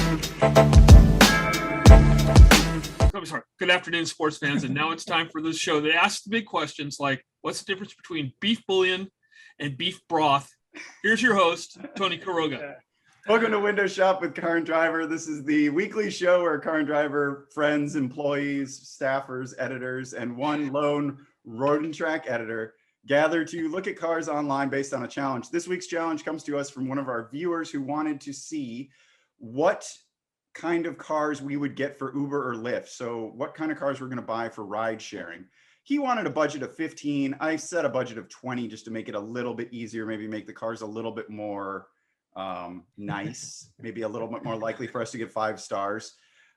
I'm sorry. Good afternoon, sports fans. And now it's time for this show that asks the big questions like, what's the difference between beef bouillon and beef broth? Here's your host, Tony Quiroga. Welcome to Window Shop with Car and Driver. This is the weekly show where Car and Driver friends, employees, staffers, editors, and one lone road and track editor gather to look at cars online based on a challenge. This week's challenge comes to us from one of our viewers who wanted to see what kind of cars we would get for Uber or Lyft. So what kind of cars we're going to buy for ride sharing. He wanted a budget of 15. I set a budget of 20 just to make it a little bit easier, maybe make the cars a little bit more nice, maybe a little bit more likely for us to get 5 stars.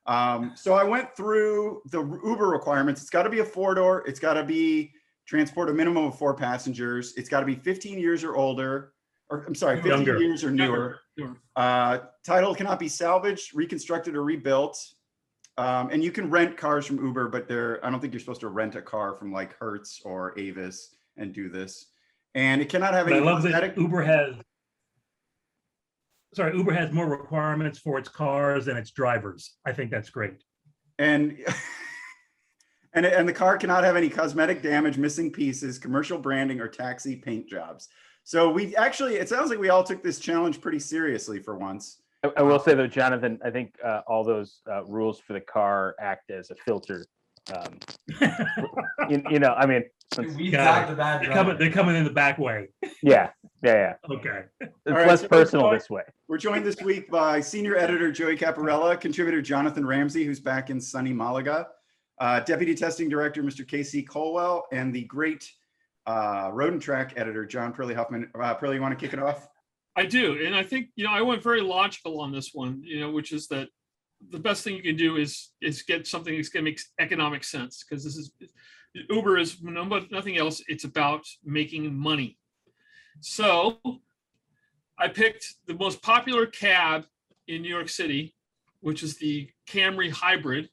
So I went through the Uber requirements. It's got to be a 4-door. It's got to be transport a minimum of 4 passengers. It's got to be 15 years or older. Or I'm sorry, 15 Younger. years or newer. Title cannot be salvaged, reconstructed, or rebuilt. And you can rent cars from Uber, but I don't think you're supposed to rent a car from like Hertz or Avis and do this. And it cannot have any. I love that Uber has more requirements for its cars than its drivers. I think that's great. And and the car cannot have any cosmetic damage, missing pieces, commercial branding, or taxi paint jobs. So it sounds like we all took this challenge pretty seriously for once. I will say though, Jonathan, I think all those rules for the car act as a filter. I mean, they're coming in the back way. Yeah. Okay. It's less personal this way. We're joined this week by senior editor Joey Caparella, contributor Jonathan Ramsey, who's back in sunny Malaga, deputy testing director Mr. KC Colwell, and the great road and track editor John Purley Huffman. Purley, you want to kick it off? I do. And I think, I went very logical on this one, which is that the best thing you can do is get something that's going to make economic sense, because Uber is nothing else. It's about making money. So I picked the most popular cab in New York City, which is the Camry hybrid.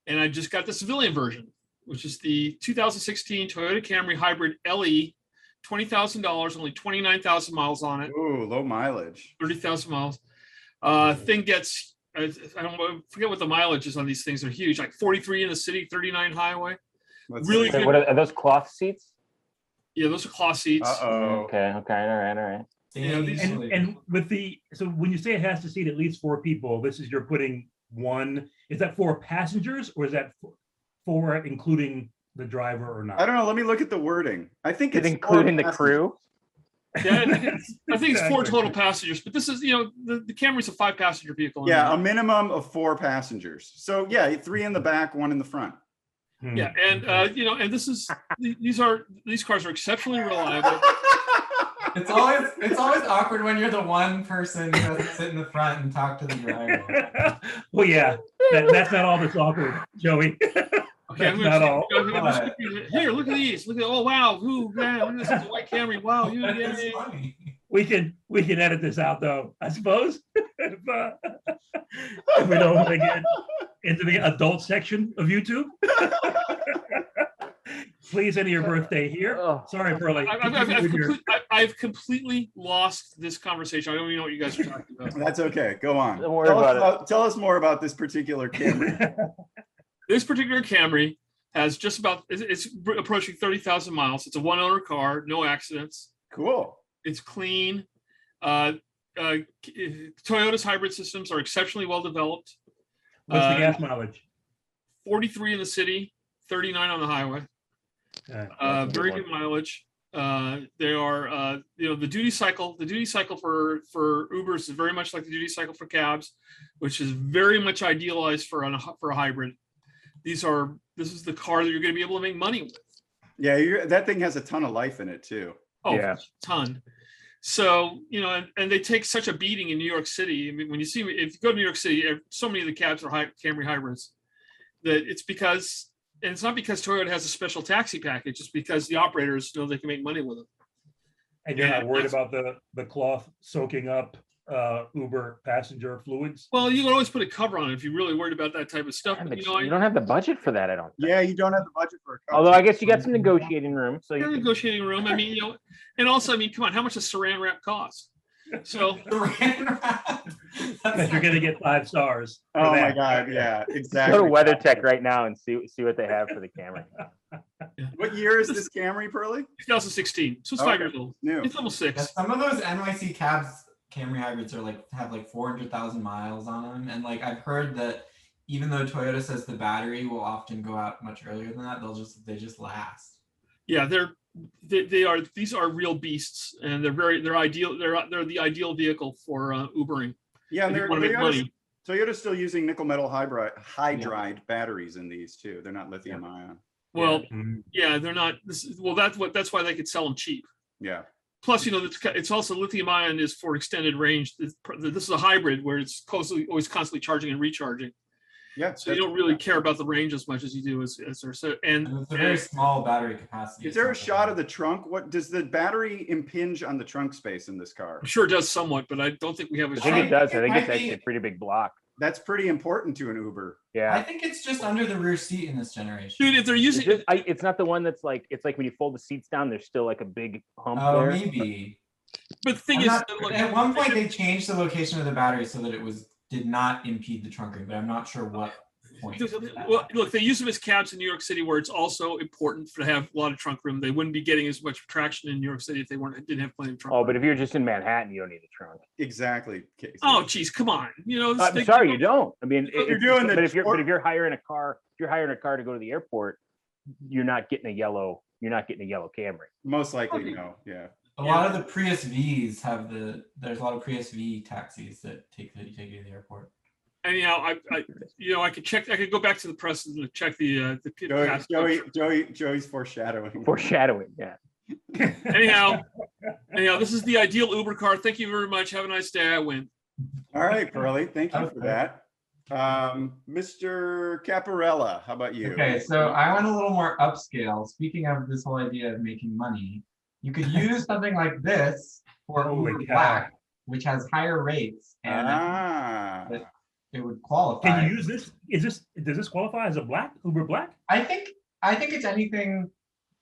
And I just got the civilian version, which is the 2016 Toyota Camry hybrid LE, $20,000, only 29,000 miles on it. Ooh, low mileage. 30,000 miles. Thing gets, forget what the mileage is on these things. They're huge, like 43 in the city, 39 highway. Really good. What are those cloth seats? Yeah, those are cloth seats. Uh-oh. Okay. All right. And so when you say it has to seat at least 4 people, you're putting one. Is that 4 passengers, or is that 4 including the driver or not? I don't know. Let me look at the wording. I think it's including the crew. Yeah, I think it's 4 total passengers, but this is, the Camry's a 5-passenger vehicle. Yeah, a minimum of 4 passengers. So yeah, 3 in the back, 1 in the front. Yeah, and and these cars are exceptionally reliable. It's always awkward when you're the one person who has to sit in the front and talk to the driver. Well, yeah, that's not all that's awkward, Joey. Okay, not all. Here, look at these. Oh wow, man, this is a white Camry. Wow, It's funny. We can edit this out though, I suppose. if we don't want to get into the adult section of YouTube. Please enter your birthday here. Sorry, Pearly. I've completely lost this conversation. I don't even know what you guys are talking about. That's okay. Go on. Don't worry about it. Tell us more about this particular Camry. This particular Camry has it's approaching 30,000 miles. It's a 1-owner car, no accidents. Cool. It's clean. Toyota's hybrid systems are exceptionally well developed. What's the gas mileage? 43 in the city, 39 on the highway. Very good mileage. They are, the duty cycle. The duty cycle for Ubers is very much like the duty cycle for cabs, which is very much idealized for a hybrid. This is the car that you're going to be able to make money with. Yeah, that thing has a ton of life in it too. Oh, yeah. A ton. So, and they take such a beating in New York City. I mean, if you go to New York City, so many of the cabs are Camry hybrids that it's because, and it's not because Toyota has a special taxi package, it's because the operators know they can make money with them. And you're not worried about the cloth soaking up Uber passenger fluids? Well, you can always put a cover on it if you're really worried about that type of stuff. Yeah, but you don't have the budget for that, I don't think. Yeah, you don't have the budget for a cover. Although I guess you got some negotiating room. So negotiating room. I mean, and also, come on, how much does saran wrap cost? So But you're gonna get 5 stars. for Oh my that. God, yeah, exactly. Go to WeatherTech right now and see what they have for the Camry. What year is this Camry, Pearly? 2016. So it's Okay. 5 years old. New. It's almost Yeah, 6. some of those NYC cabs, Camry hybrids are like have like 400,000 miles on them, and like I've heard that even though Toyota says the battery will often go out much earlier than that, they just last. Yeah, these are real beasts, and they're ideal. They're the ideal vehicle for Ubering. Yeah, and If you wanna make money. Toyota's still using nickel metal hydride batteries in these too. They're not lithium ion. Well, Mhm. yeah, they're not. That's why they could sell them cheap. Yeah. Plus, it's also lithium ion is for extended range. This is a hybrid where it's always constantly charging and recharging. Yeah. So you don't really care about the range as much as you do as so. And it's a very small battery capacity. Is there a shot of the trunk? What does the battery impinge on the trunk space in this car? I'm sure it does somewhat, but I don't think we have a I think shot. it does. I It think might it's actually be- a pretty big block. That's pretty important to an Uber. I Yeah. think it's just under the rear seat in this generation. Dude, if they're using It's not the one that's like, it's like when you fold the seats down, there's still like a big hump Oh, there. maybe. but the thing I'm is, not- look, at one point they changed the location of the battery so that it did not impede the trunk, but I'm not sure what point. well, look, they use them as cabs in New York City, where it's also important to have a lot of trunk room. They wouldn't be getting as much traction in New York City if they didn't have plenty of trunk Oh, room. but if you're just in Manhattan, you don't need a trunk. Exactly. Casey. Oh, geez, come on. I'm sorry, you don't. I mean, You're doing the but if you're sport- hiring a car, to go to the airport, you're not getting a yellow Camry. Most likely, no. Yeah. A lot of the Prius V's there's a lot of Prius V taxis that take you to the airport. Anyhow, I could go back to the press and check the Joey's foreshadowing. Foreshadowing, yeah. Anyhow, this is the ideal Uber car. Thank you very much. Have a nice day. I win. All right, Pearly. Thank you for Okay. that. Mr. Caparella, how about you? Okay, so I went a little more upscale. Speaking of this whole idea of making money, you could use something like this for Holy Uber cow. Black, which has higher rates, and Ah. it would qualify. Can you use this? Does this qualify as a Uber Black? I think it's anything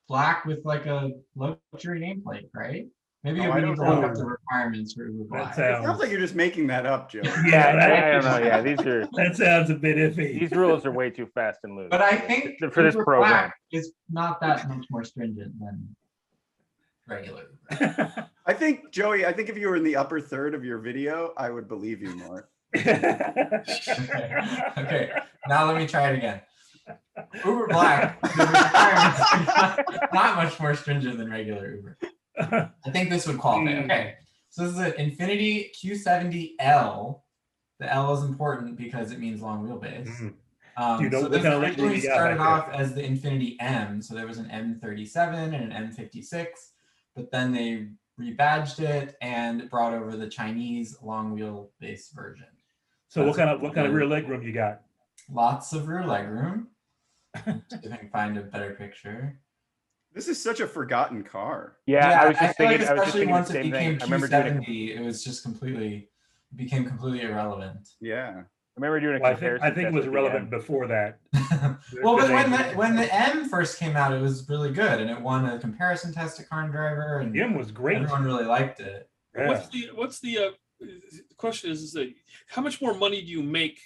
black with like a luxury nameplate, right? Maybe Oh, we I need don't to look know. up the requirements for Uber Black. That It sounds like you're just making that up, Joey. Yeah, I don't know. Yeah, that sounds a bit iffy. these rules are way too fast and loose. But I think for this Uber program. Black is not that much more stringent than regular Uber. I think, Joey, if you were in the upper third of your video, I would believe you more. Okay, now let me try it again. Uber Black, the requirements are not much more stringent than regular Uber. I think this would qualify. Okay, so this is an Infiniti Q70L. The L is important because it means long wheelbase. Do you know So what this kind of legroom originally you got started back off as the Infiniti M. So there was an M37 and an M56, but then they rebadged it and brought over the Chinese long wheelbase version. So what kind of rear leg room you got? Lots of rear legroom. If I can find a better picture. This is such a forgotten car. Yeah, I was just feel like thinking. I was just especially thinking the once it same thing. became I remember doing. Q70, it was just became completely irrelevant. Yeah. I remember doing a Well, comparison. I think it test was with the relevant M. before that. Well, but when the M first came out, it was really good, and it won a comparison test at Car and Driver, and Jim was great. everyone really liked it. Yeah. What's the question is that how much more money do you make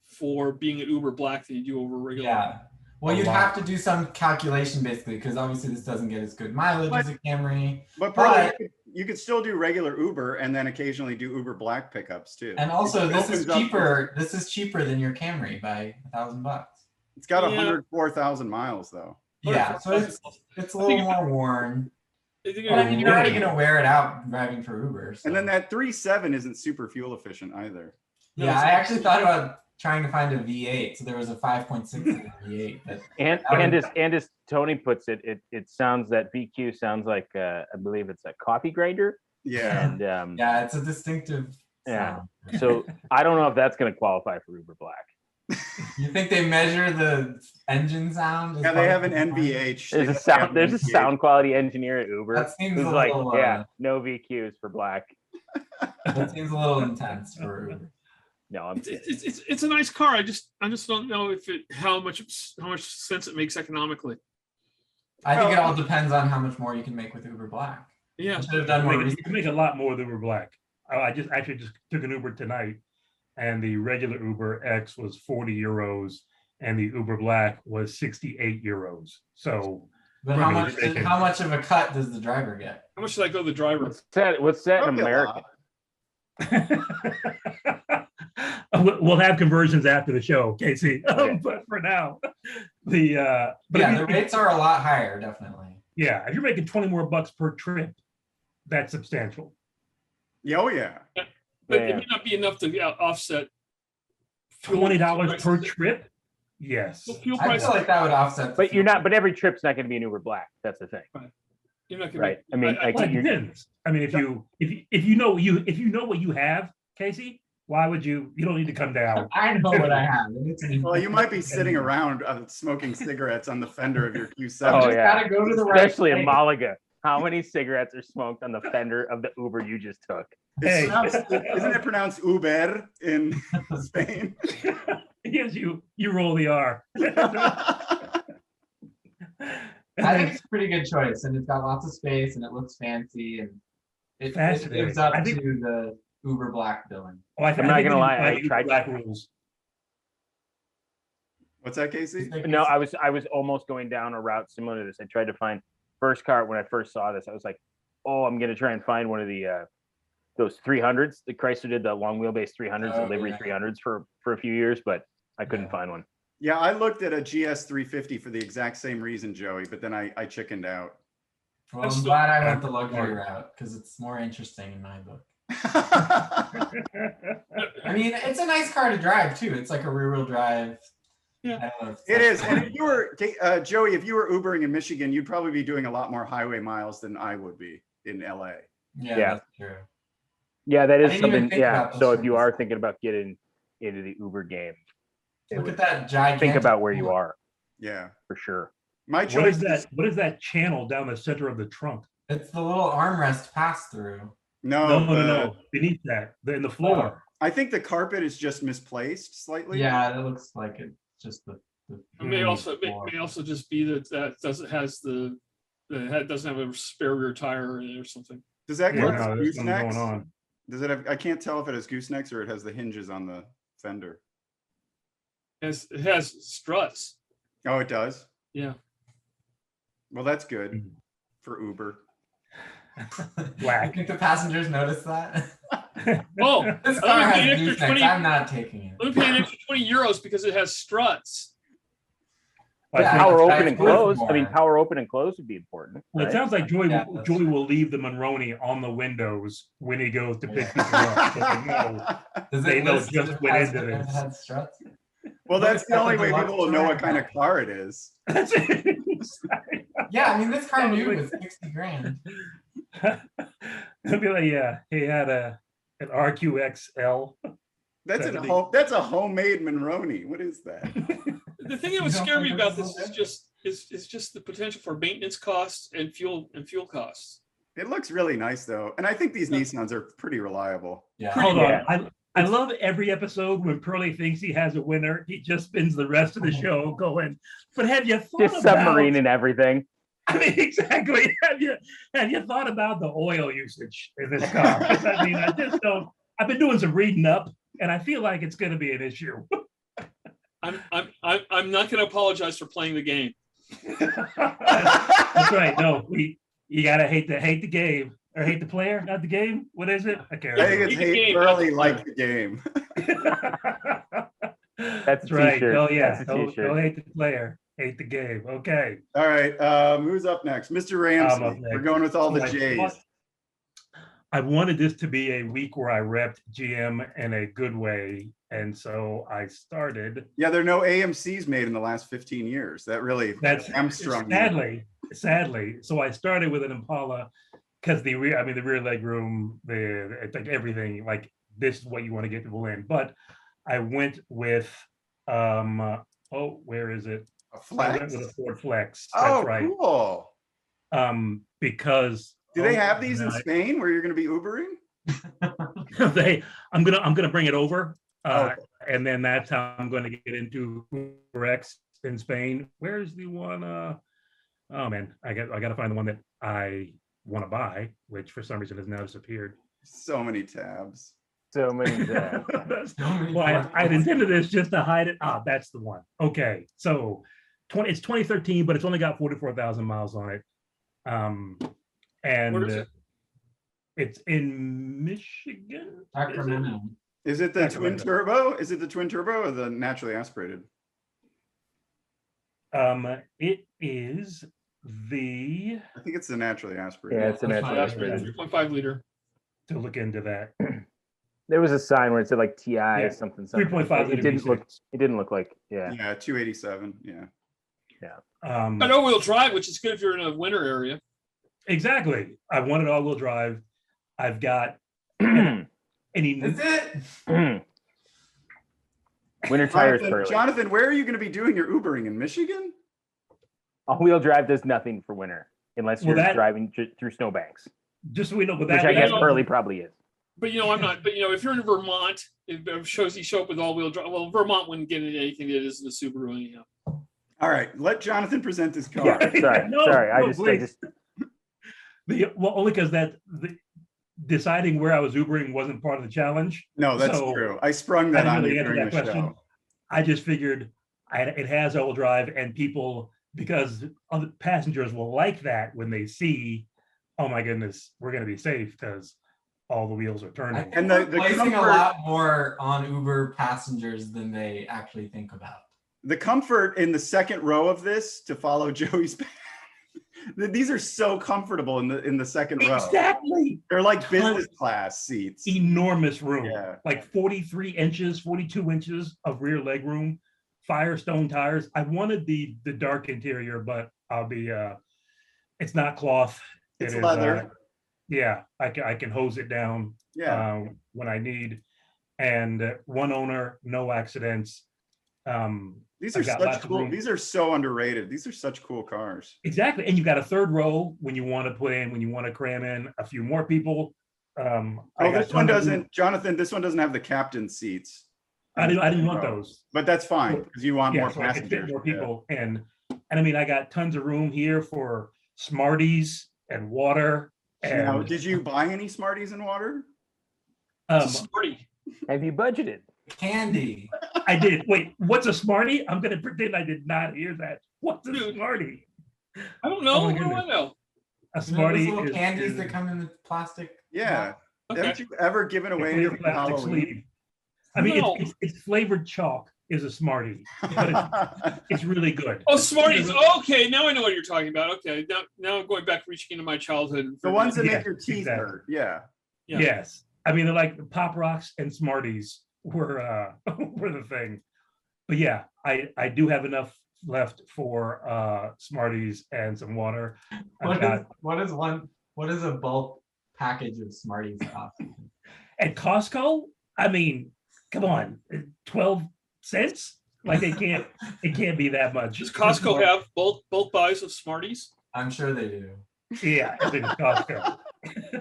for being an Uber Black than you do over regular? Yeah. Well, A you'd lot. have to do some calculation basically, because obviously this doesn't get as good mileage as a Camry. But probably But- you could still do regular Uber and then occasionally do Uber Black pickups too. And also, It this is opens up- cheaper. This is cheaper than your Camry by $1,000. It's got Yeah. 104,000 miles though. Yeah, so it's a little more worn. I think But I mean, you're already gonna wear it out driving for Uber. So. And then that 3.7 isn't super fuel efficient either. No, Yeah, it's I not. actually thought about trying to find a V8. So there was a 5.6 liter V8, but And as Tony puts it, it sounds that VQ sounds like I believe it's a coffee grinder. Yeah. And yeah, it's a distinctive Yeah. sound. so I don't know if that's going to qualify for Uber Black. You think they measure the engine sound? as Yeah, they part have of an the design? NVH. There's They a have sound. an There's a NVH. sound quality engineer at Uber That seems who's a like, little, yeah, no VQs for Black. That seems a little intense for Uber. No, I'm It's a nice car. I just don't know if how much sense it makes economically. I think it all depends on how much more you can make with Uber Black. Yeah. I should have done more You research. can make a lot more than Uber Black. I just actually just took an Uber tonight, and the regular Uber X was 40 euros, and the Uber Black was 68 euros. So, But I mean, how much of a cut does the driver get? How much should I go to the driver? What's that in Probably a American? lot. we'll have conversions after the show, Casey. Okay. But for now, but Yeah, the rates are a lot higher, definitely. yeah, if you're making 20 more bucks per trip, that's substantial. Yeah, oh yeah. But Yeah. it may not be enough to offset fuel $20 per prices. trip. Yes. Well, fuel I prices. feel like that would offset. But you're not. But every trip's not going to be an Uber Black. That's the thing, You're not gonna right? I mean, I- Well, it you're, depends. I mean, if you know what you have, Casey, why would you? You don't need to come down. I know what I have. and it's an- Well, you might be sitting around smoking cigarettes on the fender of your Q70. Oh, just yeah. gotta go to the right especially in place. Malaga. How many cigarettes are smoked on the fender of the Uber you just took? It's Hey. isn't it pronounced Uber in Spain? Yes, you roll the R. I think it's a pretty good choice, and it's got lots of space, and it looks fancy, and it Fascinating. lives up I think- to the Uber Black billing. Oh, I'm not gonna lie, I I tried- black rules. What's that, Casey? No, I was almost going down a route similar to this. I tried to find first car when I first saw this. I was like, oh, I'm gonna try and find one of the those 300s. The Chrysler did the long wheelbase 300s, Oh, the livery yeah. 300s for a few years, but I couldn't Yeah. find one. Yeah, I looked at a GS 350 for the exact same reason, Joey, but then I chickened out. Well, That's I'm the- glad I went the luxury route because it's more interesting in my book. I mean, it's a nice car to drive too. It's like a rear-wheel drive. Yeah. I don't know if It that's- is. And if you were, Joey, if you were Ubering in Michigan, you'd probably be doing a lot more highway miles than I would be in LA. Yeah, Yeah. that's true. Yeah, that I is didn't even something. think Yeah. about those So if you things. are thinking about getting into the Uber game, it Look would- at that gigantic. think about where you pool. are Yeah. for sure. My What choice is that? What is that channel down the center of the trunk? It's the little armrest pass through. No. Beneath that, in the floor. I think the carpet is just misplaced slightly. Yeah, it looks like it's just the It may also floor. may also just be that doesn't doesn't have a spare rear tire in it or something. Does that Yeah, go no, as there's something going goosenecks? on. Does it have, I can't tell if it has goosenecks or it has the hinges on the fender. It has struts. Oh, it does? Yeah. Well, that's good Mhm. for Uber. You Black. think the passengers notice that? Oh, This I'm car gonna pay has an extra goosenecks. 20 I'm not taking it. Let me pay an extra 20 euros because it has struts. I Yeah, think- Power that's open and worth close. I mean, more. power open and close would be important. Well, it right? sounds like Joey Yeah, that's Joey true. will leave the Monroney on the windows when he goes to pick people up. So they know. Does They it know list just if it went has- into if it this. has struts? Well, that's the only way Deluxe people will know what kind of terrain. car it is. That's it. Yeah, I mean, this car new Probably. was 60 grand. It'll be like, yeah, he had an RQXL. That's That'd a be- that's a homemade Monroney. What is that? The thing that would You don't scare me think about that's this okay? is just the potential for maintenance costs and fuel costs. It looks really nice though, and I think these Nissans are pretty reliable. Yeah. Hold Yeah. on. I love every episode when Pearlie thinks he has a winner. He just spends the rest of the show going, but have you thought Just about submarine and everything. I mean, exactly. Have you thought about the oil usage in this car? 'Cause I mean, I just don't. I've been doing some reading up, and I feel like it's going to be an issue. I'm not going to apologize for playing the game. That's right. No, you gotta hate the game or hate the player, not the game. What is it? I can't I think remember. it's Hate the hate game, early not like the game. That's right. t-shirt. Oh yeah. That's a Don't t-shirt. hate the player, hate the game. Okay. All right, who's up next? Mr. Ramsey. up We're next. going with all the So J's. I wanted this to be a week where I repped GM in a good way, and so I started. Yeah, there are no AMCs made in the last 15 years. That really That's hamstrung you. sadly. So I started with an Impala because the rear leg room, it's like everything, like this is what you want to get people in. But I went with where is it? A I went flex? with a Ford Flex. Oh, That's right. cool. Because Do they have these in I- Spain where you're going to be Ubering? I'm gonna bring it over, Okay. and then that's how I'm going to get into Uber X in Spain. Where's the one? Oh man, I got to find the one that I want to buy, which for some reason has now disappeared. So many tabs. So many times. Well, I had intended this just to hide it. Ah, that's the one. Okay, so it's 2013, but it's only got 44,000 miles on it. And Where is it? it's in Michigan. Sacramento. Is it the twin Sacramento. turbo? Is it the twin turbo or the naturally aspirated? It is the, I think it's the naturally aspirated. Yeah, it's an That's actual fine. aspirated. 3.5 liter. to look into that. There was a sign where it said like TI Yeah, something. 3.5 It didn't V6. look. It didn't look like. Yeah. Yeah, 287. Yeah. An all-wheel drive, which is good if you're in a winter area. Exactly. I wanted all-wheel drive. I've got any Is it? Winter tires Jonathan, Burley. Jonathan, where are you going to be doing your Ubering in Michigan? All-wheel drive does nothing for winter unless Well, you're that- driving through snowbanks, just so we know, but which that I guess know- Burley probably is. But I'm not. But if you're in Vermont, it shows you show up with all-wheel drive. Well, Vermont wouldn't get into anything that isn't a Subaru anyhow. All right, let Jonathan present his car. Yeah. Sorry. No, sorry. I no, just. please. Well, only because deciding where I was Ubering wasn't part of the challenge. No, that's So, true. I sprung I that on didn't really you answer during that the question. show. I just figured it has all-wheel drive, and people, because other passengers will like that when they see, oh my goodness, we're going to be safe because all the wheels are I turning. think And we're the placing a comfort- lot more on Uber passengers than they actually think about. The comfort in the second row of this to follow Joey's path. These are so comfortable in the second row. Exactly. They're like business class seats. Enormous room, Yeah. like 43 inches, 42 inches of rear leg room, Firestone tires. I wanted the dark interior, but it's not cloth. It's It is, leather. yeah, I can hose it down Yeah. when I need. And one owner, no accidents. These I've are got such lots of cool. room. These are so underrated. These are such cool cars. Exactly. And you've got a third row when you want to put in, when you want to cram in a few more people. I Oh, got this one tons of room. doesn't, Jonathan, this one doesn't have the captain seats. I didn't want row. those. But that's fine because you want Yeah, more so I could fit passengers. more Yeah. people. And I mean, I got tons of room here for Smarties and water. Now, And did you buy any Smarties and water? Smarty. Have you budgeted? Candy. I did. Wait, what's a Smartie? I'm gonna pretend I did not hear that. What's a Dude. Smartie? I don't know. Oh my What do I goodness. know? A You know those Smartie little is candies that come in the plastic? Yeah. Okay. Haven't you ever given away any clear for plastic Halloween? sleeve. I mean, No. it's flavored chalk is a Smartie, but it's really good. Oh, Smarties. Okay, now I know what you're talking about. Okay, now I'm going back, reaching into my childhood. The ones that Yeah, make your teeth exactly. hurt. Yeah. Yeah. Yes, I mean, they're like Pop Rocks and Smarties were were the thing. But yeah, I do have enough left for Smarties and some water. I've got What is a bulk package of Smarties cost? at Costco. I mean, come on, 12 cents? Like it can't be that much. Does Costco have bulk buys of Smarties? I'm sure they do. Yeah, I think it's Costco.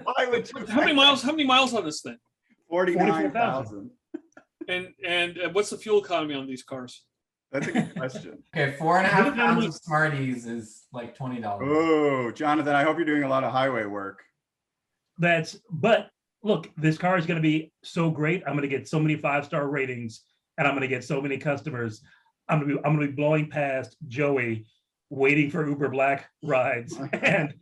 Why would you? How many miles on this thing? 49,000. And what's the fuel economy on these cars? That's a good question. Okay, 4.5 pounds of Smarties is like $20. Oh, Jonathan, I hope you're doing a lot of highway work. But look, this car is going to be so great. I'm going to get so many 5-star ratings, and I'm going to get so many customers. I'm going to be blowing past Joey, waiting for Uber Black rides, and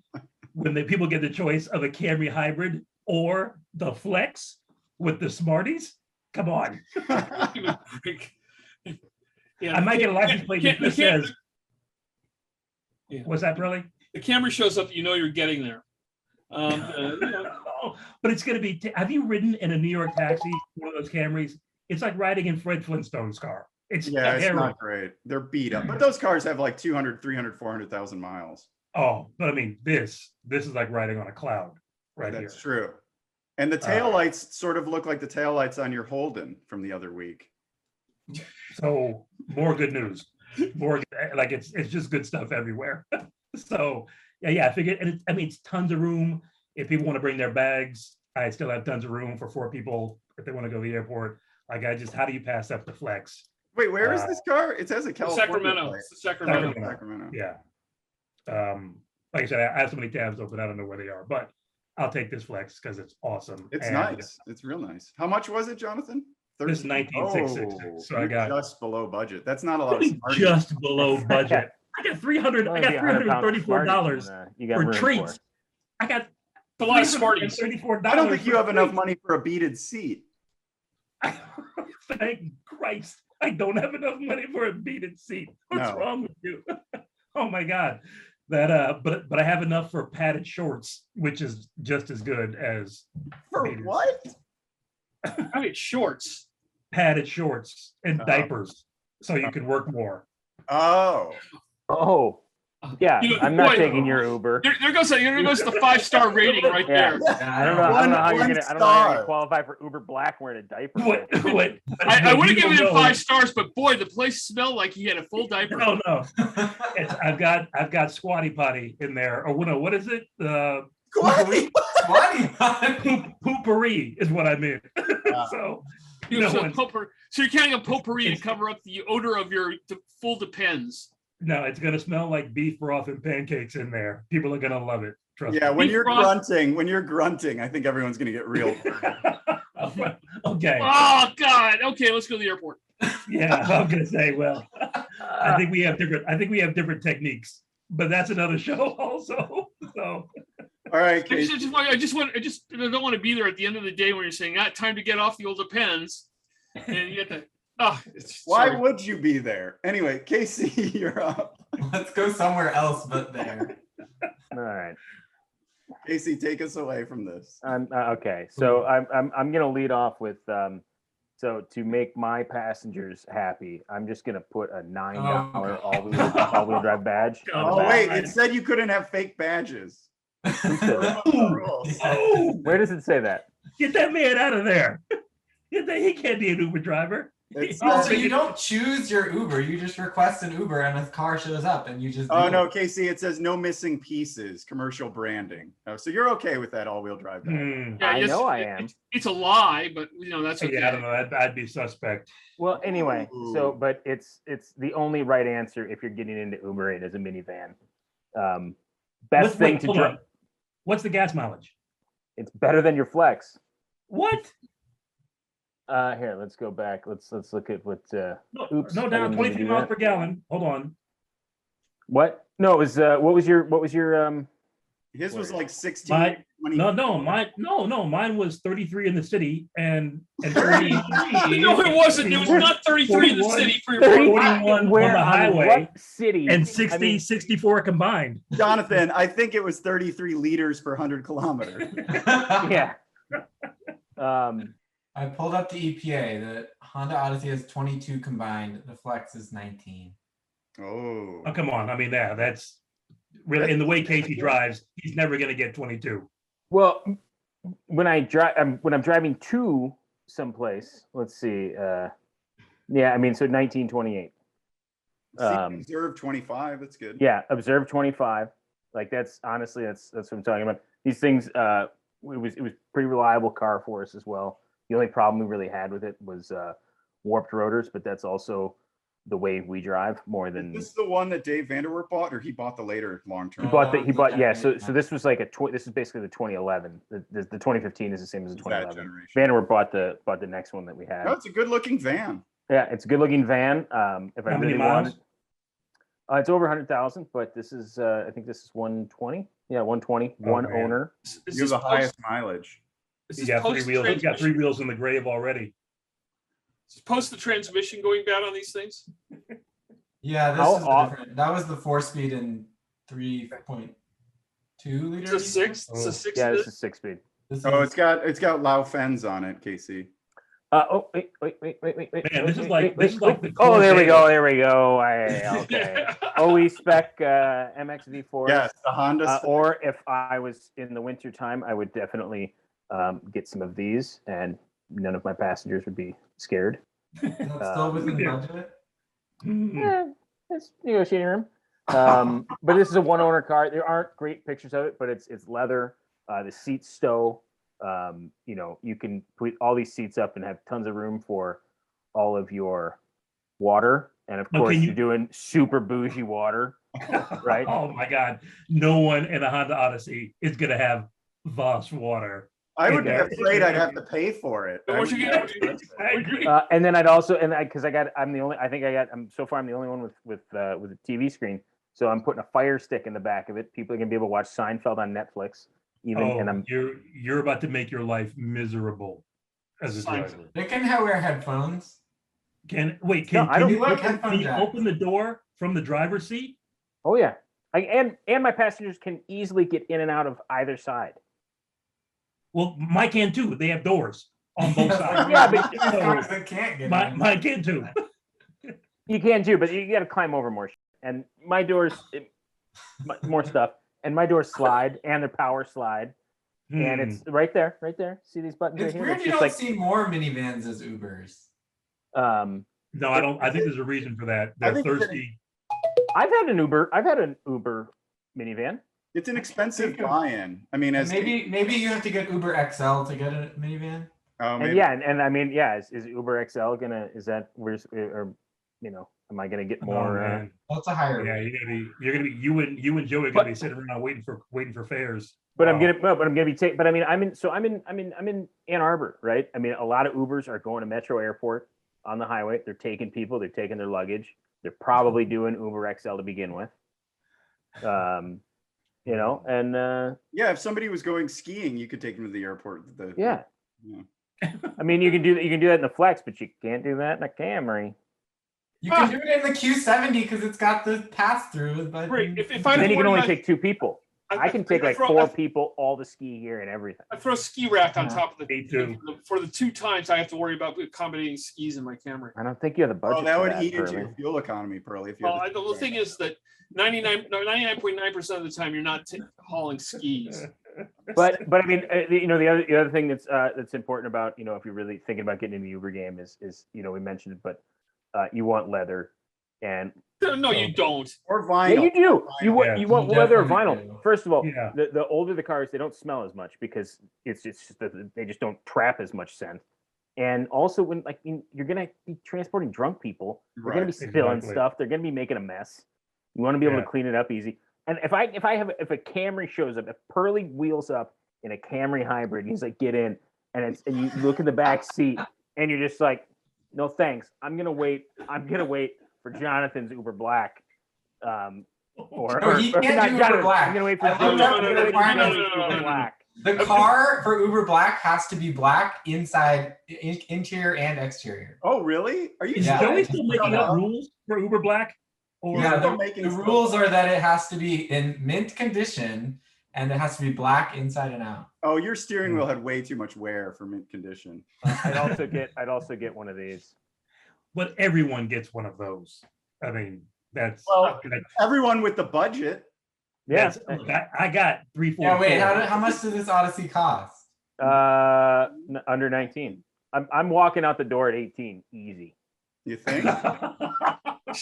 when the people get the choice of a Camry hybrid or the Flex with the Smarties, come on. Yeah, I might get a license plate that just says, Yeah. what's that, really? the camera shows up, you're getting there. But it's going to be, have you ridden in a New York taxi, one of those Camrys? It's like riding in Fred Flintstone's car. It's Yeah, it's terrible. not great. They're beat up. But those cars have like 200, 300, 400,000 miles. Oh, but I mean, this is like riding on a cloud right here. That's true. And the taillights sort of look like the taillights on your Holden from the other week. So more good news. More like it's just good stuff everywhere. So yeah, I figured, and it's tons of room. If people want to bring their bags, I still have tons of room for 4 people if they want to go to the airport. Like how do you pass up the Flex? Wait, where is this car? It says a California Sacramento. plate. It's the Sacramento. Sacramento. Yeah. Like I said, I have so many tabs open, I don't know where they are, but I'll take this Flex because it's awesome. It's And nice. It's real nice. How much was it, Jonathan? This is 1966. 1966. So I you're got just below budget. That's not a lot of Smarties. just below budget. I got $300. I got $334 You got for room treats. I got A lot of Smarties. $34. I don't think you have enough money for a beaded seat. Thank Christ. I don't have enough money for a beaded seat. What's No. wrong with you? Oh my God. That but I have enough for padded shorts, which is just as good as For beaded. what? I mean, shorts. Padded shorts and diapers so you can work more. Oh. Oh, yeah. You know, I'm not boy, taking your Uber. There goes the 5-star rating right Yeah. there. I don't know how you're One gonna. I don't know how you're star. gonna qualify for Uber Black wearing a diaper. What? I would have you given don't him know. 5 stars, but boy, the place smelled like he had a full diaper. No. I've got squatty potty in there. Or what is it? Squatty. Poopery is what I mean. So You no know, one's- so you're carrying a potpourri to cover up the odor of your full Depends. no, it's gonna smell like beef broth and pancakes in there. People are gonna love it. Trust Yeah, when Beef you're broth. grunting, I think everyone's gonna get real. me. Okay. Oh God. Okay, let's go to the airport. Yeah, I'm gonna say, well, I think we have different techniques, but that's another show also. So All right, I Casey. don't want to be there at the end of the day when you're saying, time to get off the old Depends. And you get to, Why sorry. would you be there? Anyway, Casey, you're up. Let's go somewhere else but there. All right. Casey, take us away from this. Okay. So I'm gonna lead off with so to make my passengers happy, I'm just gonna put a $9 all-wheel drive badge. on the Oh, back. wait, it said you couldn't have fake badges. Rules. oh, Where does it say that? get that man out of there. He can't be an Uber driver. It's Oh, not- so you don't choose your Uber. You just request an Uber and a car shows up and you just Oh do no, it. Casey, it says no missing pieces, commercial branding. Oh, so you're okay with that all-wheel drive badge. Hmm. Yeah, I yes, know I it- am. It's a lie, but that's okay. Yeah, I don't know. I'd be suspect. Well, anyway, Ooh. but it's the only right answer if you're getting into Ubering is a minivan. Best thing to hold drive. on. What's the gas mileage? It's better than your Flex. What? Here, let's go back. Let's look at what. Oops, No I down, didn't mean to 23 do miles that. per gallon. Hold on. What? No, it was what was your His was like 16, My- 20. Mine was 33 in the city and 40. No, it wasn't. It was not 33 in the 41. city for your 41 where on the highway what city and 60, 64 combined. Jonathan, I think it was 33 liters per 100 kilometers. Yeah. I pulled up the EPA. The Honda Odyssey has 22 combined. The Flex is 19. Oh. Oh, come on. I mean, that's really in the way Casey drives, he's never going to get 22. Well, when I'm driving to someplace, let's see. Yeah, I mean, so 1928. Observe 25. That's good. Yeah, observe 25. Like that's honestly that's what I'm talking about. These things, it was pretty reliable car for us as well. The only problem we really had with it was warped rotors, but that's also the way we drive more than. Is this the one that Dave Vanderwerf bought, or he bought the later long term? He bought yeah. So this was like this is basically the 2011. The 2015 is the same as the That 2011. generation. Vanderwerf bought the next one that we had. No, it's a good looking van. Yeah, it's a good looking van. If I How many really miles? wanted, it's over 100,000, but this is I think this is 120. Yeah, 120. One man. owner. Is You have this the highest post, mileage. is He's this got 3 post wheels. He's got 3 transmission- wheels in the grave already. is post the transmission going bad on these things? Yeah, this How is off- different. That was the 4-speed and 3.2 liter. It's a 6. It's Oh. a 6. Yeah, is this it? is 6-speed. This Oh, is- it's got Lau Fens on it, Casey. Wait. Man, this is like the Oh, there we Corsair. go. There we go. Okay. OE spec MXV4. Yes, the Honda. Or if I was in the winter time, I would definitely get some of these, and none of my passengers would be scared. That's still within Yeah. budget. Hmm. Yeah, it's negotiating room. But this is a one owner car. There aren't great pictures of it, but it's leather. The seats stow. You can put all these seats up and have tons of room for all of your water. And of course, you- you're doing super bougie water. Right. Oh my God. No one in a Honda Odyssey is going to have Voss water. I would be Yeah. afraid I'd have to pay for it. What'd you get? I agree. And then I'd also, because I'm the only, I think I'm the only one with a TV screen. So I'm putting a Fire Stick in the back of it. People are gonna be able to watch Seinfeld on Netflix. You're about to make your life miserable as a driver. They can wear headphones. Can No, I can don't- you, Look, can headphone you jack. open the door from the driver's seat? Oh yeah, and my passengers can easily get in and out of either side. Well, mine can too. They have doors on both sides. Yeah, but- These cars that can't get in. Mine can too. You can too, but you got to climb over more. And my doors, more stuff. And my doors slide, and they're power slide, and it's right there. See these buttons It's right here? weird It's you just don't like, see more minivans as Ubers. No, I don't. I think there's a reason for that. I They're think it's thirsty. I've had an Uber minivan. It's an expensive buy-in. I mean, as Maybe you have to get Uber XL to get a minivan. oh, And maybe. yeah, and I mean, yeah, is Uber XL am I gonna get Oh, more? man. Well, it's a higher. Yeah, rate. you're gonna be you and Joey are gonna be sitting around waiting for fares. But Wow. I'm gonna be taking. But I mean, I'm in Ann Arbor, right? I mean, a lot of Ubers are going to Metro Airport on the highway. They're taking people. They're taking their luggage. They're probably doing Uber XL to begin with. And Yeah, if somebody was going skiing, you could take them to the airport. yeah. Yeah. I mean, you can do that in the Flex, but you can't do that in a Camry. You can do it in the Q70 because it's got the pass through. But Great. If I And then you can only my- take 2 people. I can take like throw- 4 people, all the ski gear and everything. I throw a ski rack on Yeah. top of the Me too. for the 2 times I have to worry about accommodating skis in my Camry. I don't think you have the budget. Oh, that for would eat into Pearly. your fuel economy, Pearly. If you Well, had to- the thing is that 99.9% of the time you're not hauling skis. But I mean, the other thing that's important about, if you're really thinking about getting into the Uber game is we mentioned it, but you want leather, and No, you don't. or yeah, vinyl. you do. You want Yeah, you want you leather or definitely vinyl. do. First of all, Yeah. the older the cars, they don't smell as much because it's just that they just don't trap as much scent. And also, when you're gonna be transporting drunk people, they're gonna be Right, spilling exactly. stuff. They're gonna be making a mess. You want to be able Yeah. to clean it up easy. And if a Camry shows up, if Pearly wheels up in a Camry hybrid, and he's like, get in, and you look in the back seat, and you're just like, no thanks. I'm gonna wait for Jonathan's Uber Black. Or he or can't not do Uber Jonathan. Black. I'm gonna wait for I looked Joey- up I'm the gonna wait for requirements. Joey's Uber Black. The car for Uber Black has to be black inside, interior and exterior. Oh, really? Are you Is Yeah. Joey still making up rules for Uber Black? Or Yeah, still the making stuff rules up. are that it has to be in mint condition and it has to be black inside and out. Oh, your steering wheel had way too much wear for mint condition. I'd also get one of these. but everyone gets one of those. I mean, that's Well, Everyone with the budget. Yeah. look, I got 3, 4. Yeah, wait, how much does this Odyssey cost? Under 19. I'm walking out the door at 18, easy. You think?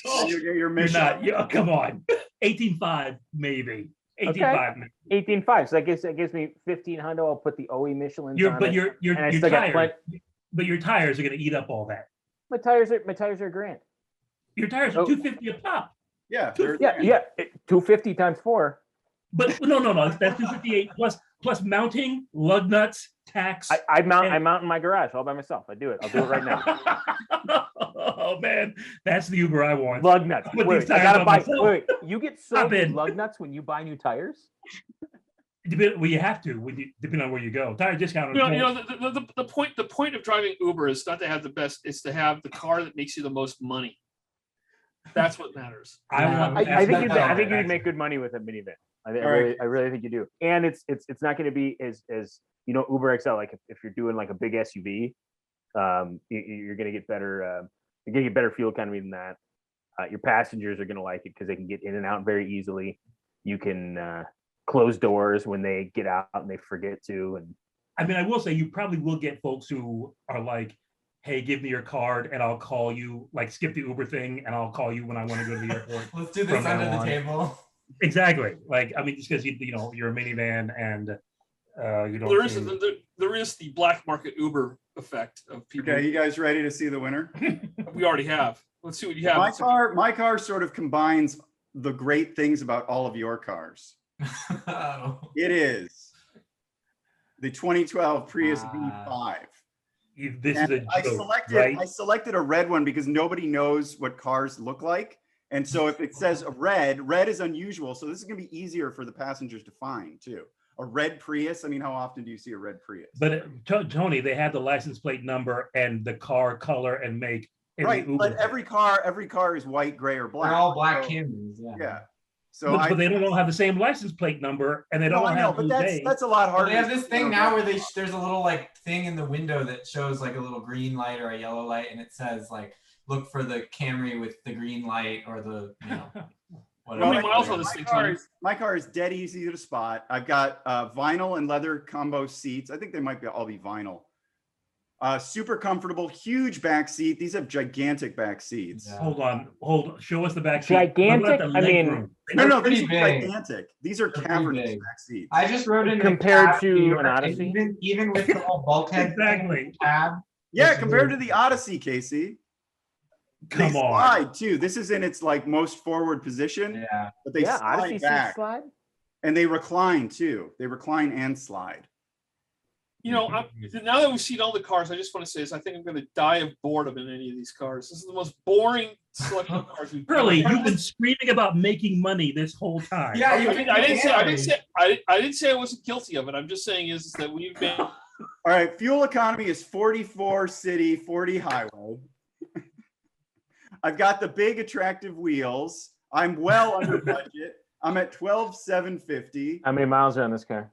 Oh, your you're mission. not. Come on. 18.5 maybe. 18.5. 18.5. So that gives me 1500. I'll put the OE Michelin. But your and I still got tires. But your tires are going to eat up all that. my tires are $1,000. Your tires are Oh. $250 a pop. Yeah. Yeah. 250 times 4. But no. That's 258 plus mounting, lug nuts, tax. I mount in my garage all by myself. I do it. I'll do it right now. Oh man, that's the Uber I want. Lug nuts. Put Wait, these I tires gotta on buy. myself. Wait, you get so Stop many it. lug nuts when you buy new tires? Well, you have to depending on where you go. Tire discount. The point of driving Uber is not to have the best, it's to have the car that makes you the most money. That's what matters. I think that's you'd make good money with a minivan. I really think you do. And it's not going to be as Uber XL. Like if you're doing like a big SUV, you're going to get better. You're going to get better fuel economy than that. Your passengers are going to like it because they can get in and out very easily. You can close doors when they get out and they forget to. And I mean, I will say you probably will get folks who are like, hey, give me your card and I'll call you, like skip the Uber thing and I'll call you when I want to go to the airport. Let's do this From now under the on. table. Exactly. Like, I mean, just because you're a minivan and you don't. There is the black market Uber effect of people. Okay, you guys ready to see the winner? We already have. Let's see what you have. My car sort of combines the great things about all of your cars. Oh. It is the 2012 Prius Ah. V5. This is a I joke, selected right? I selected a red one because nobody knows what cars look like. And so if it says a red is unusual. So this is gonna be easier for the passengers to find too. A red Prius. I mean, how often do you see a red Prius? But Tony, they have the license plate number and the car color and make. in the Right, Uber. but every car is white, gray, or black. They're all black So, Camrys. yeah. So But they don't all have the same license plate number, and they no, don't I know, have but who they. that's a lot Well, harder. they have this to thing know. now where there's a little like thing in the window that shows like a little green light or a yellow light, and it says like look for the Camry with the green light or the whatever. How many miles on this my thing, car Tony? my car is dead easy to spot. I've got vinyl and leather combo seats. I think they might all be vinyl. Super comfortable, huge back seat. These have gigantic back seats. Yeah. Hold on. Show us the back seat. Gigantic? What about the I mean, legroom? No, pretty these are big. gigantic. These are They're pretty cavernous big. back seats. I just rode in Compared a cab to in New York, an and Odyssey? even with the whole bulkhead Exactly. thing, cab. Yeah, This is compared to really- the Odyssey, Casey. Come they on. slide too. This is in its like most forward position, Yeah. but they Yeah, slide Odyssey back seats slide. and they recline too. They recline and slide. You know, now that we've seen all the cars, I just want to say is I think I'm going to die of boredom in any of these cars. This is the most boring selection of cars we've Really, ever had. you've been screaming about making money this whole time. Yeah, you I didn't say I wasn't guilty of it. I'm just saying is that we've been All right, fuel economy is 44 city, 40 highway. I've got the big attractive wheels. I'm well under budget. I'm at 12,750. How many miles are on this car?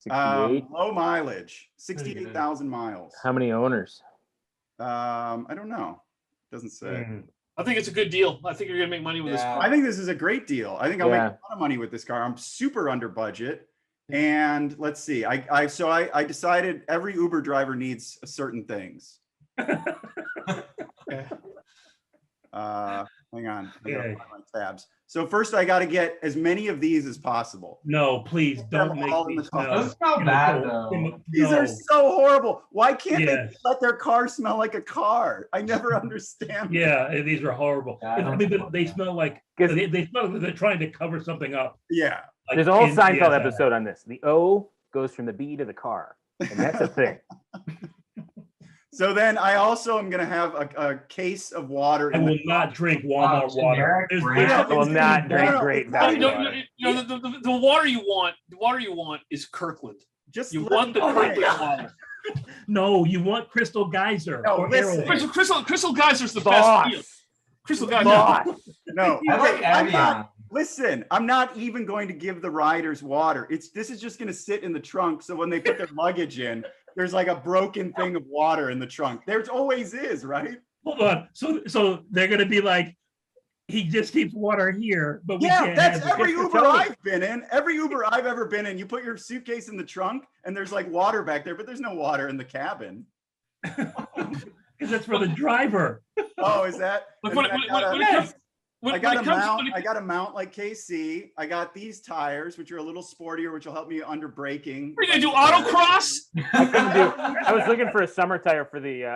68. Low mileage, 68,000 miles. How many owners? I don't know. Doesn't say. Mm. I think it's a good deal. I think you're going to make money with this Yeah. car. I think this is a great deal. I think I'll make Yeah. a lot of money with this car. I'm super under budget. And let's see. I decided every Uber driver needs certain things. Okay. Hang on. I gotta Okay. find my tabs. So first I got to get as many of these as possible. No, please don't Them make all in me the car. smell. Those smell bad though. These are so horrible. Why can't they Yes. let their car smell like a car? I never understand. Yeah, these are horrible. Yeah, I I don't mean, know. they smell like 'Cause they smell like they're trying to cover something up. Yeah. like there's a whole in Seinfeld CSI. episode on this. The O goes from the B to the car, and that's a thing. So then I also am going to have a case of water. I in will the not drink Walmart water. generic There's brand. I will not drink No, great it's You value know, water. you know, the water you want is Kirkland. Just You let want me the finish. Kirkland water. No, you want Crystal Geyser No, or listen. Aerosol. Crystal Geyser's the best deal. Boss. Crystal Geyser. Boss. No, I like I'm Evian. not- listen, I'm not even going to give the riders water. This is just going to sit in the trunk. So when they put their luggage in, there's like a broken thing of water in the trunk. There always is, right? Hold on. So they're gonna be like, he just keeps water here, but we Yeah, can't that's have it. every Just Uber tell me. I've been in. Every Uber I've ever been in, you put your suitcase in the trunk and there's like water back there, but there's no water in the cabin. Because that's for the driver. Oh, is that? Look, and when then it- I gotta- when it comes- when- I got when a it comes- mount. when it- I got a mount like KC. I got these tires, which are a little sportier, which will help me under braking. What are you gonna do? Autocross? I was looking for a summer tire for the.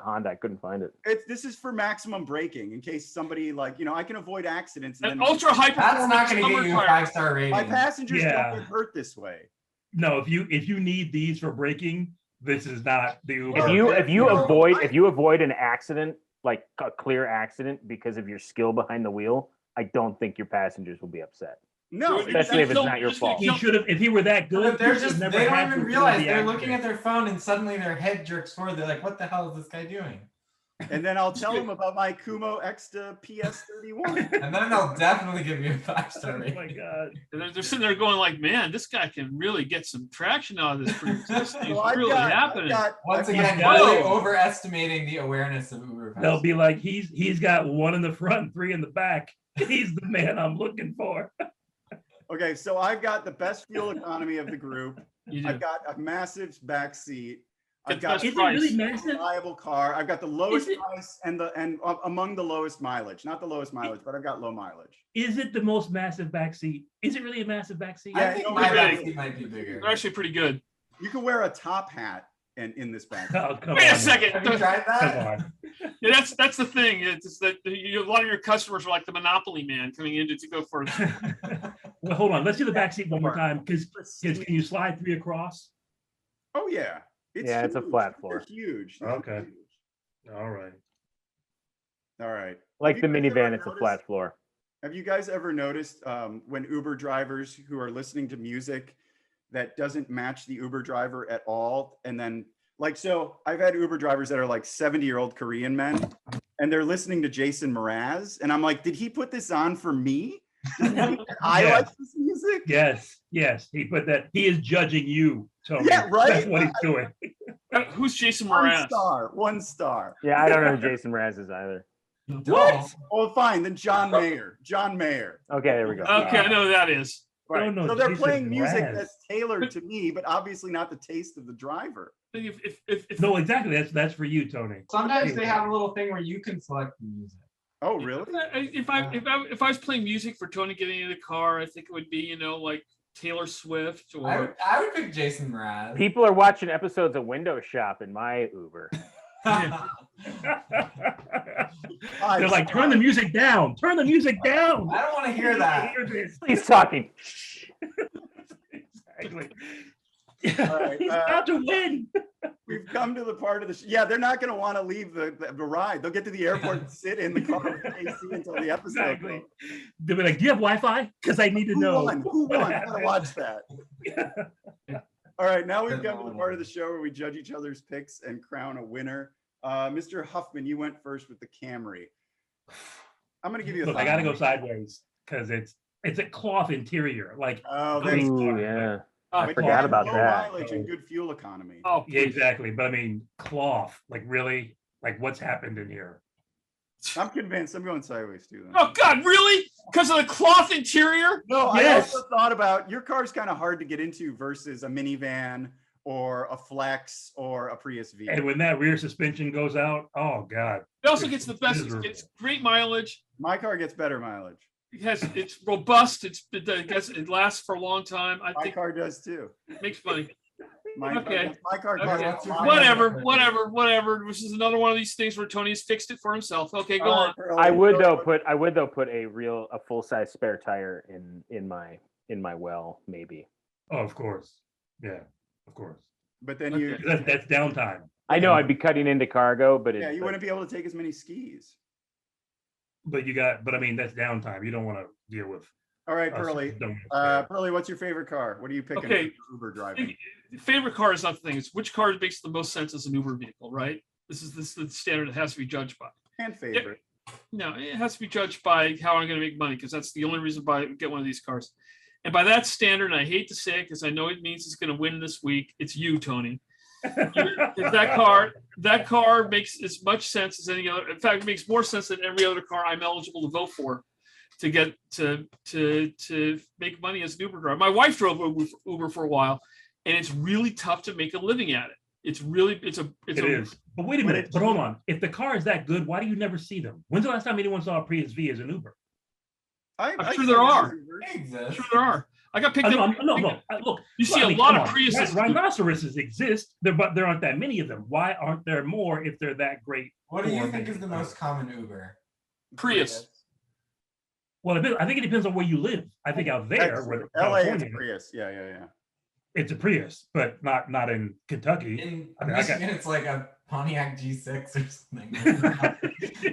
Honda. I couldn't find it. This is for maximum braking in case somebody I can avoid accidents. An And then ultra high That's not going to summer get you a tire. 5-star rating. my passengers Yeah. don't get hurt this way. No, if you need these for braking, this is not the Uber. If you avoid an accident, like a clear accident, because of your skill behind the wheel, I don't think your passengers will be upset. No, Especially if it's not your fault. He should have. If he were that good, But they're he should just, never they don't have even to realize do the they're looking at accident. their phone and suddenly their head jerks forward. They're like, what the hell is this guy doing? And then I'll tell them about my Kumo Exta PS31. And then they'll definitely give you a 5-star Oh rating. my god! And they're sitting there going like, man, this guy can really get some traction out of this. Prius. This thing's So I've really got- happening. Once I've again, got- really overestimating the awareness of Uber. They'll be like, he's got one in the front, and 3 in the back. He's the man I'm looking for. Okay, so I've got the best fuel economy of the group. You do. I've got a massive back seat. I've It's got best Is it price. really a massive? reliable car. I've got the lowest it- price and among the lowest mileage. Not the lowest mileage, but I've got low mileage. Is it the most massive back seat? Is it really a massive back seat? I Yeah, think no, my really. backseat might be bigger. They're actually pretty good. You can wear a top hat in this back seat. Oh, come Wait a on. second. Have you tried Come that? on. Yeah, that's the thing. It's that a lot of your customers are like the Monopoly man coming in to go first. Well, hold on. Let's do the back seat one more time. Because can you slide 3 across? Oh yeah. Yeah, it's a huge. flat They're floor. huge. They're Okay. huge. All right. All right. Like Have the you guys minivan, ever it's a noticed- flat floor. Have you guys ever noticed when Uber drivers who are listening to music that doesn't match the Uber driver at all? And then so I've had Uber drivers that are like 70-year-old Korean men and they're listening to Jason Mraz. And I'm like, did he put this on for me? Does he think that I Yes. like this music? Yes. He put that. He is judging you, Tony. Yeah, right? That's what he's doing. Who's Jason One Mraz? star. 1 star. Yeah, I don't know who Jason Mraz is either. What? Oh, fine. Then John Mayer. John Mayer. Okay, there we go. Okay, I know who that is. Right. no, So they're Jason playing music Mraz. that's tailored to me, but obviously not the taste of the driver. If No, exactly. That's for you, Tony. Sometimes they have a little thing where you can select the music. Oh, really? if I was playing music for Tony getting in the car, I think it would be like Taylor Swift or I would pick Jason Mraz. People are watching episodes of Window Shop in my Uber. They're like, turn the music down. Turn the music down. I don't want to hear that. Hear this. He's talking. Exactly. right, He's about to win. We've come to the part of the yeah, they're not going to want to leave the ride. They'll get to the airport and sit in the car with AC until the episode. Exactly. They'll be like, do you have Wi-Fi? Because I need to know. Who won? I gotta watch that. Yeah. All right, now we've come to the part of the show where we judge each other's picks and crown a winner. Mr. Huffman, you went first with the Camry. I'm going to give you a Look, I got to go sideways because it's a cloth interior. Like, Oh, Great. that's Ooh, yeah. Oh, but forgot you about have that. Mileage and good fuel economy. Oh, yeah, exactly. But I mean, cloth. Like, really? Like, what's happened in here? I'm convinced. I'm going sideways too. Then. oh God, really? Because of the cloth interior? No, Yes. I also thought about your car's kind of hard to get into versus a minivan or a Flex or a Prius V. And when that rear suspension goes out, oh God. It also gets the best. Miserable. It's great mileage. My car gets better mileage. It's robust. It lasts for a long time. I My think car does too. it makes money. My car Okay. costs a lot. Whatever. This is another one of these things where Tony's fixed it for himself. Okay, go on. I would put a full-size spare tire in my well, maybe. Oh, of course. Yeah, of course. But then you, That's downtime. I know I'd be cutting into cargo, but yeah, you wouldn't be able to take as many skis. But I mean, that's downtime. You don't want to deal with. All right, us Pearly. doing- Pearly, what's your favorite car? What are you picking Okay. for Uber driving? Favorite car is not the thing. It's which car makes the most sense as an Uber vehicle, right? This is the standard it has to be judged by. And favorite. No, it has to be judged by how I'm going to make money because that's the only reason I get one of these cars. And by that standard, and I hate to say it because I know it means it's going to win this week. It's you, Tony. That car makes as much sense as any other. In fact, it makes more sense than every other car I'm eligible to vote for to get to make money as an Uber driver. My wife drove Uber for a while, and it's really tough to make a living at it. It is. But wait a minute. But hold on. If the car is that good, why do you never see them? When's the last time anyone saw a Prius V as an Uber? I'm sure there are. They exist. Sure there are. I got picked up. No. Look, You see I a mean, lot come of on. Priuses. Rhinoceroses exist, but there aren't that many of them. Why aren't there more if they're that great? What do you for think me? is the most common Uber? Prius. Well, I think it depends on where you live. I think out there, where LA is California, Prius. Yeah. it's a Prius, but not in Kentucky. In I mean, Michigan, it's like a Pontiac G6 or something.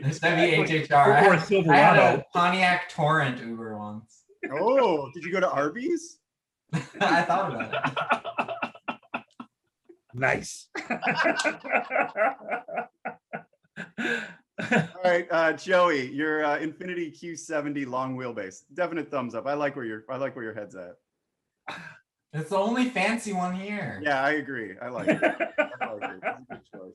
There's WHHR. Or a I had Silverado. a Pontiac Torrent Uber once. Oh, did you go to Arby's? I thought about it. Nice. All right, Joey, your Infiniti Q70 long wheelbase. Definite thumbs up. I like where your head's at. It's the only fancy one here. Yeah, I agree. I like it. That's a good choice.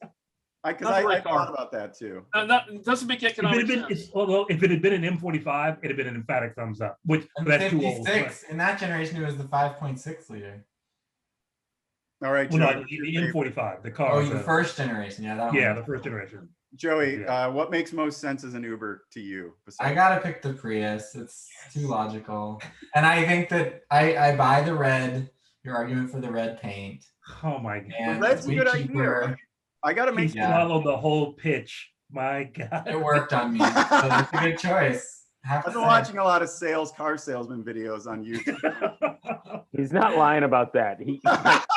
Because That's the right I car. thought about that too. That doesn't make economic sense. Although if it had been an M45, it'd have been an emphatic thumbs up. Which And that's too old. 56. In that generation, it was the 5.6 liter. All right, Well, Joey. no, the M45, the car. Oh, the first generation. Yeah, that one. Yeah, the first generation. Joey, Yeah. what makes most sense as an Uber to you? I gotta pick the Prius. It's too logical, and I think that I buy the red. Your argument for the red paint. Oh my god. And Red's it's a way good cheaper. idea. I gotta He make Yeah. swallowed the whole pitch My God. It worked on me. So that's a good choice. Have to I've been say. watching a lot of car salesman videos on YouTube. He's not lying about that. He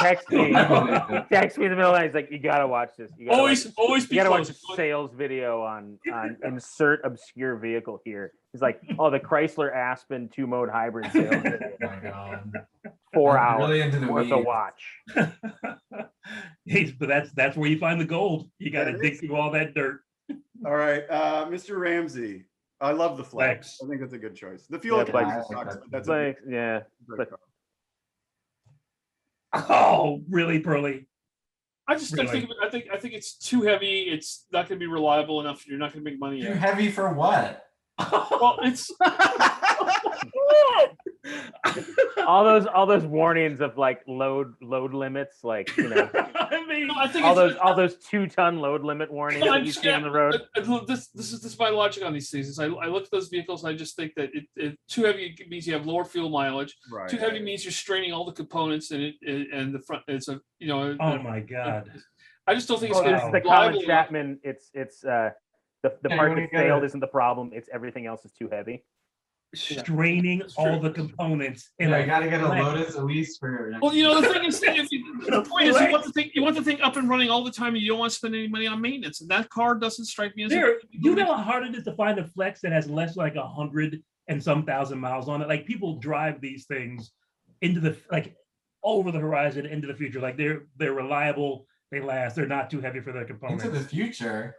texts me. I believe He it. texts me in the middle of the night. He's like, "You gotta watch this. You gotta watch Always be You gotta watch close. a sales video on insert obscure vehicle here." He's like, "Oh, the Chrysler Aspen 2-mode hybrid sales video. Oh my God. 4 I'm hours really into the worth a weeds. watch." But that's where you find the gold. You got to That dig is. through all that dirt. All right, Mr. Ramsey. I love the Flex. Flex. I think that's a good choice. The fuel Yeah, economy Flex. sucks, but that's Like, a yeah, great but- car. Oh, really, Pearly? I just don't think. I think it's too heavy. It's not going to be reliable enough. You're not going to make money. Too Out. heavy for what? Well, it's all those warnings of like load limits, like, you know, I mean, I think all it's, those 2-ton load limit warnings that you see on the road. This is my logic on these things. Is I look at those vehicles and I just think that it too heavy means you have lower fuel mileage. Right. Too heavy means you're straining all the components and the front. It's a oh my God. I just don't think it's Oh, going this to is be the Colin reliable enough. Chapman. It's the part when that you get failed it. isn't the problem. It's everything else is too heavy. Straining It's all true. the components. in Yeah, a you gotta get a Flex. Lotus Elise for your. Well, the thing is, the point is, you want the thing up and running all the time, and you don't want to spend any money on maintenance. And that car doesn't strike me as There, you know how hard it is to find a Flex that has less like 100 and some thousand miles on it. Like people drive these things into the over the horizon into the future. Like they're reliable, they last, they're not too heavy for their components. Into the future.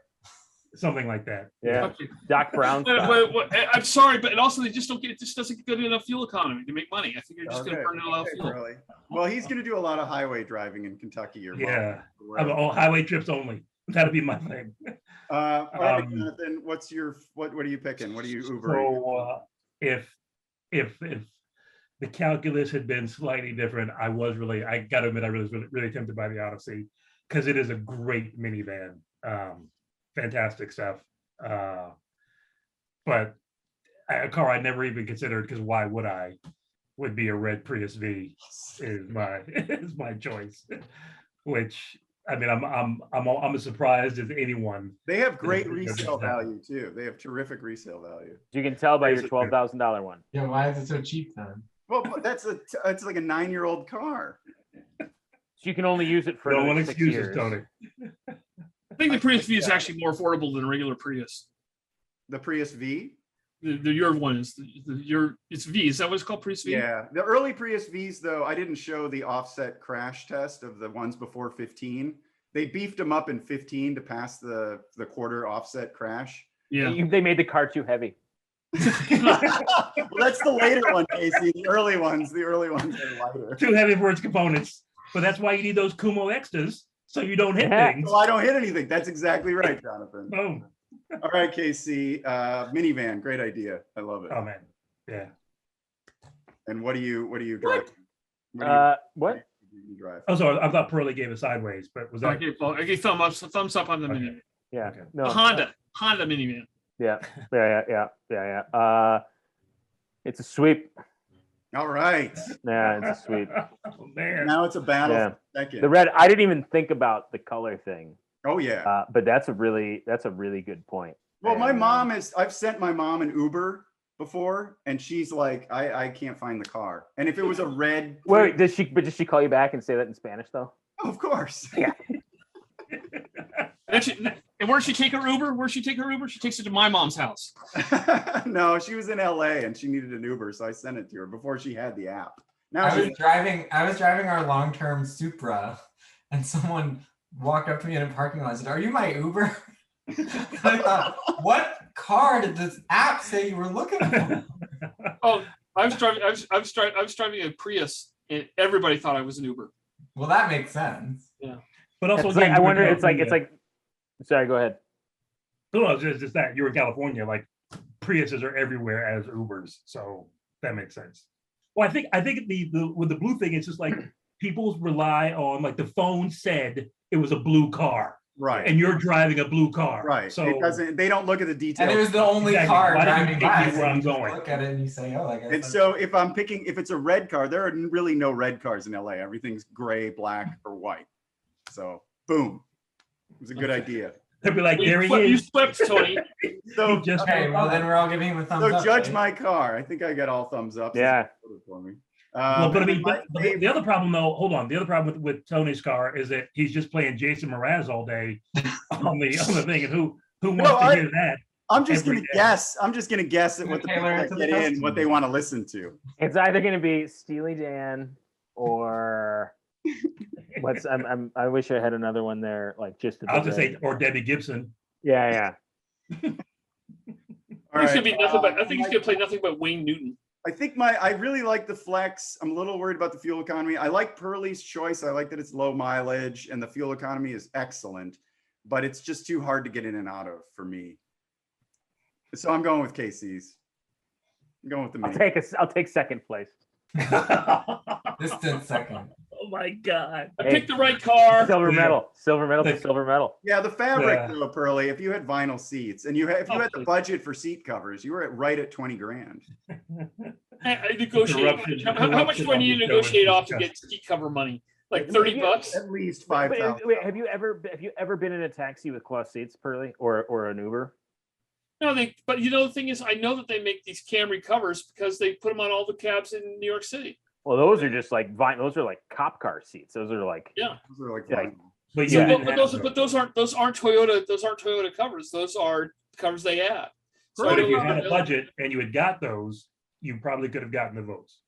Something like that. Yeah, Okay. Doc Brown. But I'm sorry, but also they just don't get it. Just doesn't get enough fuel economy to make money. I think you're just going to burn a lot of fuel. Really. Well, he's going to do a lot a highway driving in Kentucky or Yeah. wherever. All highway trips only. That'd be my thing. All right, Um, Jonathan, what's your what are you picking? What are you Ubering? So if the calculus had been slightly different, I got to admit, I was really tempted by the Odyssey because it is a great minivan. Fantastic stuff. But a car I never even considered, because why would I? Would be a red Prius V is my choice. Which I mean, I'm as surprised as anyone. They have great Yeah, resale yeah. value too. They have terrific resale value. You can tell by your Basically. $12,000 one. Yeah, why is it so cheap then? Well, but it's like a 9-year-old car. So you can only use it for No another one 6 excuses years. Tony. I think the Prius V is actually more affordable than a regular Prius. The Prius V. Your one is it's V. Is that what it's called, Prius V? Yeah, the early Prius Vs though, I didn't show the offset crash test of the ones before 15. They beefed them up in 15 to pass the quarter offset crash. Yeah. They made the car too heavy. Well, that's the later one, Casey. The early ones are lighter. Too heavy for its components. But that's why you need those Kumo Extras so you don't hit Yeah. things. Well, I don't hit anything. That's exactly right, Jonathan. Boom. All right, Casey. Minivan, great idea. I love it. Oh man. Yeah. And what do you drive? What? Do you drive? Oh, sorry. I thought Pearly gave it sideways, but was that I gave thumbs up on the Okay. minivan. Yeah. Okay. No. Honda minivan. Yeah. It's a sweep. All right. Yeah, it's a sweep. Oh man. Now it's a battle Yeah. for second. The red. I didn't even think about the color thing, Oh yeah. but that's a really good point. Well, my And, mom I've sent my mom an Uber before, and she's like, I can't find the car. And if it was a red, Wait, does she call you back and say that in Spanish though? Oh, of course. And where'd she take her Uber? She takes it to my mom's house. No, she was in LA and she needed an Uber, so I sent it to her before she had the app. Now I was she's driving our long-term Supra, and someone walked up to me in a parking lot and said, "Are you my Uber?" And I thought, what car did this app say you were looking for? Oh, I was driving a Prius, and everybody thought I was an Uber. Well, that makes sense. But also, It's like, again, I you're in wonder. It's like. California. Sorry, go ahead. No, it's just that you're in California. Like Priuses are everywhere as Ubers, so that makes sense. Well, I think the with the blue thing, it's just like people rely on like the phone said it was a blue car, right. and you're driving a blue car, Right. So It doesn't. They don't look at the details. And it was the only Exactly. car Why didn't driving you by. take me So where I'm you just going? look at it and you say, "Oh, I guess." And that's- so if it's a red car, there are really no red cars in LA. Everything's gray, black, or white. So boom. It was a good idea. They'll be like, there he You is. swept, Tony. So, He just Okay, well then we're all giving him a thumbs so up. judge right? my car. I think I got all thumbs up. Yeah. For me. Well, but I mean, my but the other problem though, hold on. The other problem with Tony's car is that he's just playing Jason Mraz all day on the thing, and who wants to hear that? I'm just every gonna day. guess. I'm just gonna guess at what the people Tailor it that to the get in, what customer. they want to listen to. It's either going to be Steely Dan or what's I wish I had another one there, like just at I was the gonna very- say, or Debbie Gibson. yeah. All It's right, gonna be nothing but. I think he's my- gonna play nothing but Wayne Newton. I think I really like the Flex. I'm a little worried about the fuel economy. I like Pearlie's choice. I like that it's low mileage and the fuel economy is excellent, but it's just too hard to get in and out of for me. So I'm going with KC's. I'm going with the Mini. I'll take second place. Distant second. Oh my God. I Hey. picked the right car. Silver Yeah. medal to Like- silver medal. Yeah, the fabric Yeah. though, Pearlie. If you had vinyl seats and if you had the budget for seat covers, you were right at 20 grand. I negotiate. Interruption- How much do I need to interruption negotiate on off to the get seat cover money? Like $30? At least But, 5,000. wait, have you ever been in a taxi with cloth seats, Pearlie, or an Uber? No, but the thing is, I know that they make these Camry covers because they put them on all the cabs in New York City. Well, those are just like those are like cop car seats. Those are like Yeah. Those are like Yeah. vinyl. But So, you but, didn't but have those aren't Toyota covers. Those are covers they add. So But I if don't you know had a how- budget and you had got those, you probably could have gotten the votes.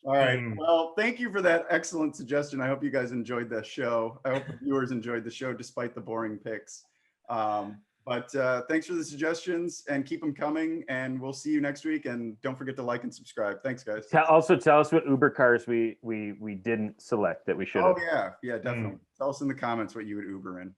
All right. Mm. Well, thank you for that excellent suggestion. I hope you guys enjoyed the show. I hope the viewers enjoyed the show despite the boring picks. But thanks for the suggestions and keep them coming. And we'll see you next week. And don't forget to like and subscribe. Thanks, guys. Also, tell us what Uber cars we didn't select that we should have. Oh, yeah. Yeah, definitely. Tell us in the comments what you would Uber in.